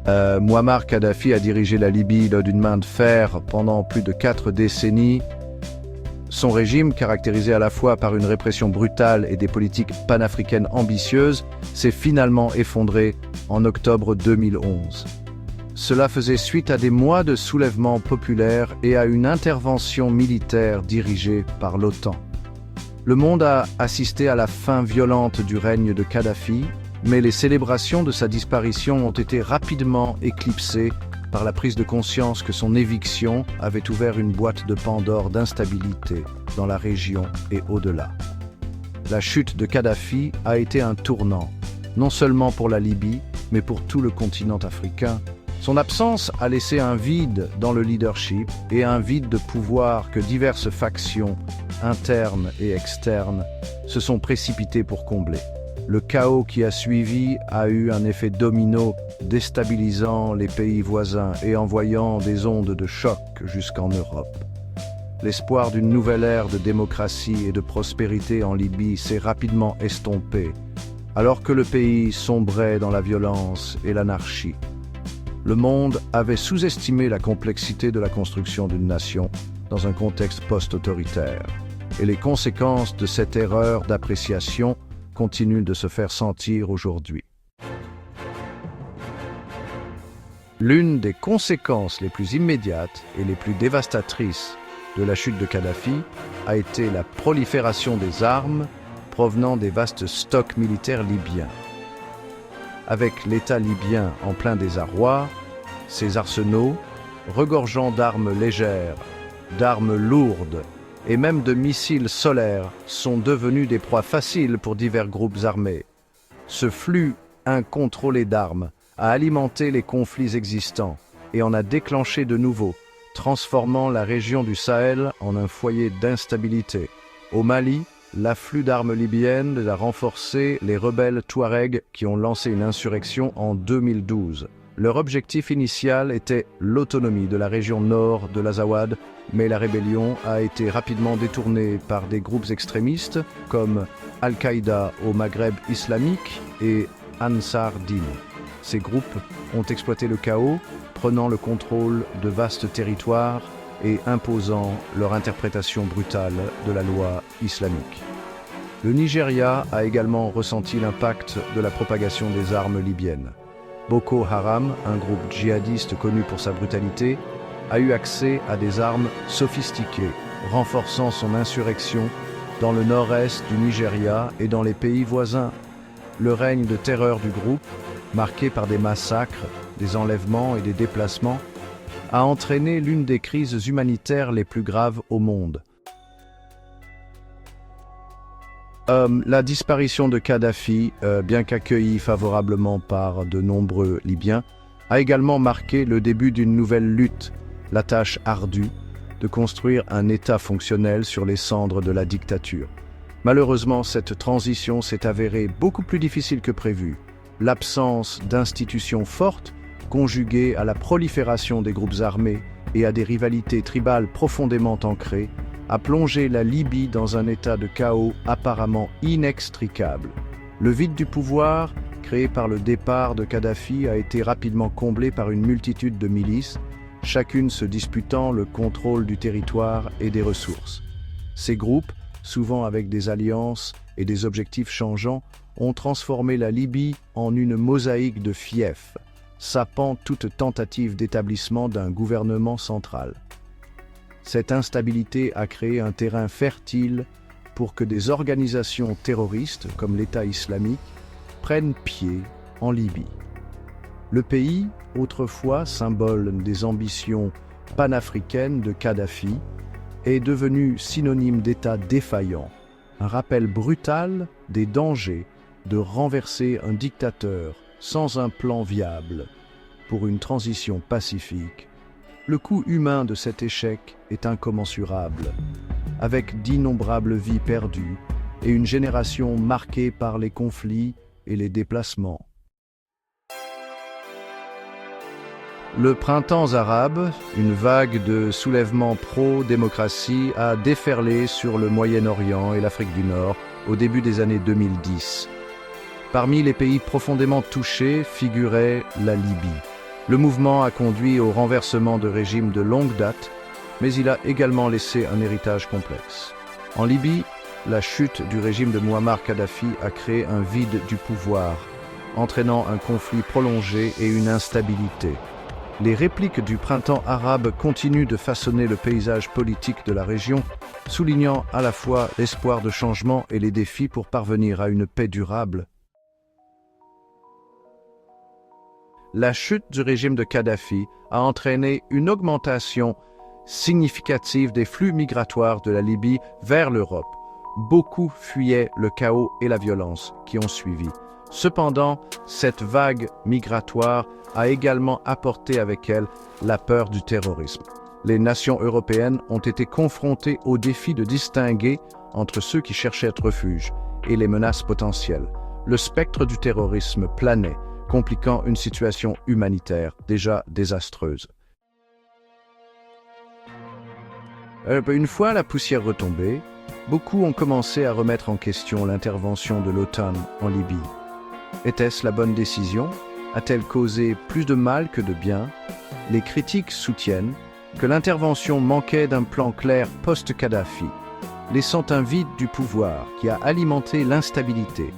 Mouammar Kadhafi a dirigé la Libye d'une main de fer pendant plus de 4 décennies. Son régime, caractérisé à la fois par une répression brutale et des politiques panafricaines ambitieuses, s'est finalement effondré en octobre 2011. Cela faisait suite à des mois de soulèvements populaires et à une intervention militaire dirigée par l'OTAN. Le monde a assisté à la fin violente du règne de Kadhafi, mais les célébrations de sa disparition ont été rapidement éclipsées par la prise de conscience que son éviction avait ouvert une boîte de Pandore d'instabilité dans la région et au-delà. La chute de Kadhafi a été un tournant, non seulement pour la Libye, mais pour tout le continent africain. Son absence a laissé un vide dans le leadership et un vide de pouvoir que diverses factions, internes et externes, se sont précipitées pour combler. Le chaos qui a suivi a eu un effet domino, déstabilisant les pays voisins et envoyant des ondes de choc jusqu'en Europe. L'espoir d'une nouvelle ère de démocratie et de prospérité en Libye s'est rapidement estompé, alors que le pays sombrait dans la violence et l'anarchie. Le monde avait sous-estimé la complexité de la construction d'une nation dans un contexte post-autoritaire, et les conséquences de cette erreur d'appréciation continuent de se faire sentir aujourd'hui. L'une des conséquences les plus immédiates et les plus dévastatrices de la chute de Kadhafi a été la prolifération des armes provenant des vastes stocks militaires libyens. Avec l'État libyen en plein désarroi, ses arsenaux, regorgeant d'armes légères, d'armes lourdes et même de missiles solaires, sont devenus des proies faciles pour divers groupes armés. Ce flux incontrôlé d'armes a alimenté les conflits existants et en a déclenché de nouveaux, transformant la région du Sahel en un foyer d'instabilité. Au Mali, l'afflux d'armes libyennes a renforcé les rebelles Touaregs qui ont lancé une insurrection en 2012. Leur objectif initial était l'autonomie de la région nord de l'Azawad, mais la rébellion a été rapidement détournée par des groupes extrémistes comme Al-Qaïda au Maghreb islamique et Ansar Dine. Ces groupes ont exploité le chaos, prenant le contrôle de vastes territoires et imposant leur interprétation brutale de la loi islamique. Le Nigeria a également ressenti l'impact de la propagation des armes libyennes. Boko Haram, un groupe djihadiste connu pour sa brutalité, a eu accès à des armes sophistiquées, renforçant son insurrection dans le nord-est du Nigeria et dans les pays voisins. Le règne de terreur du groupe, marqué par des massacres, des enlèvements et des déplacements, a entraîné l'une des crises humanitaires les plus graves au monde. La disparition de Kadhafi, bien qu'accueillie favorablement par de nombreux Libyens, a également marqué le début d'une nouvelle lutte, la tâche ardue de construire un État fonctionnel sur les cendres de la dictature. Malheureusement, cette transition s'est avérée beaucoup plus difficile que prévu. L'absence d'institutions fortes, conjuguée à la prolifération des groupes armés et à des rivalités tribales profondément ancrées, a plongé la Libye dans un état de chaos apparemment inextricable. Le vide du pouvoir, créé par le départ de Kadhafi, a été rapidement comblé par une multitude de milices, chacune se disputant le contrôle du territoire et des ressources. Ces groupes, souvent avec des alliances et des objectifs changeants, ont transformé la Libye en une mosaïque de fiefs, sapant toute tentative d'établissement d'un gouvernement central. Cette instabilité a créé un terrain fertile pour que des organisations terroristes, comme l'État islamique, prennent pied en Libye. Le pays, autrefois symbole des ambitions panafricaines de Kadhafi, est devenu synonyme d'État défaillant, un rappel brutal des dangers de renverser un dictateur sans un plan viable pour une transition pacifique. Le coût humain de cet échec est incommensurable, avec d'innombrables vies perdues et une génération marquée par les conflits et les déplacements. Le printemps arabe, une vague de soulèvements pro-démocratie, a déferlé sur le Moyen-Orient et l'Afrique du Nord au début des années 2010. Parmi les pays profondément touchés figurait la Libye. Le mouvement a conduit au renversement de régimes de longue date, mais il a également laissé un héritage complexe. En Libye, la chute du régime de Mouammar Kadhafi a créé un vide du pouvoir, entraînant un conflit prolongé et une instabilité. Les répliques du printemps arabe continuent de façonner le paysage politique de la région, soulignant à la fois l'espoir de changement et les défis pour parvenir à une paix durable. La chute du régime de Kadhafi a entraîné une augmentation significative des flux migratoires de la Libye vers l'Europe. Beaucoup fuyaient le chaos et la violence qui ont suivi. Cependant, cette vague migratoire a également apporté avec elle la peur du terrorisme. Les nations européennes ont été confrontées au défi de distinguer entre ceux qui cherchaient refuge et les menaces potentielles. Le spectre du terrorisme planait, compliquant une situation humanitaire déjà désastreuse. Une fois la poussière retombée, beaucoup ont commencé à remettre en question l'intervention de l'OTAN en Libye. Était-ce la bonne décision? A-t-elle causé plus de mal que de bien? Les critiques soutiennent que l'intervention manquait d'un plan clair post-Kadhafi, laissant un vide du pouvoir qui a alimenté l'instabilité.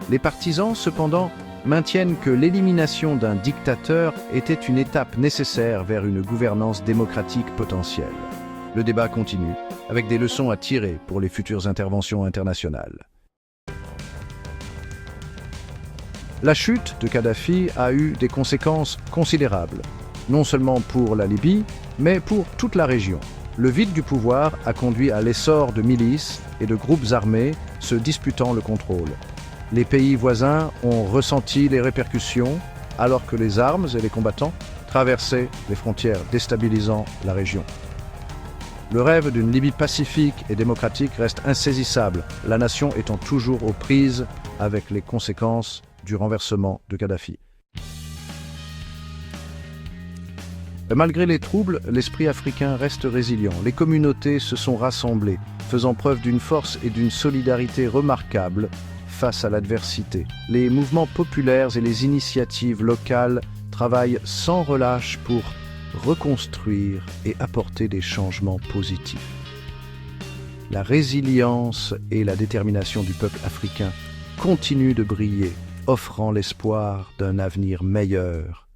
Les partisans, cependant, maintiennent que l'élimination d'un dictateur était une étape nécessaire vers une gouvernance démocratique potentielle. Le débat continue, avec des leçons à tirer pour les futures interventions internationales. La chute de Kadhafi a eu des conséquences considérables, non seulement pour la Libye, mais pour toute la région. Le vide du pouvoir a conduit à l'essor de milices et de groupes armés se disputant le contrôle. Les pays voisins ont ressenti les répercussions, alors que les armes et les combattants traversaient les frontières, déstabilisant la région. Le rêve d'une Libye pacifique et démocratique reste insaisissable, la nation étant toujours aux prises avec les conséquences du renversement de Kadhafi. Malgré les troubles, l'esprit africain reste résilient. Les communautés se sont rassemblées, faisant preuve d'une force et d'une solidarité remarquables face à l'adversité. Les mouvements populaires et les initiatives locales travaillent sans relâche pour reconstruire et apporter des changements positifs. La résilience et la détermination du peuple africain continuent de briller, offrant l'espoir d'un avenir meilleur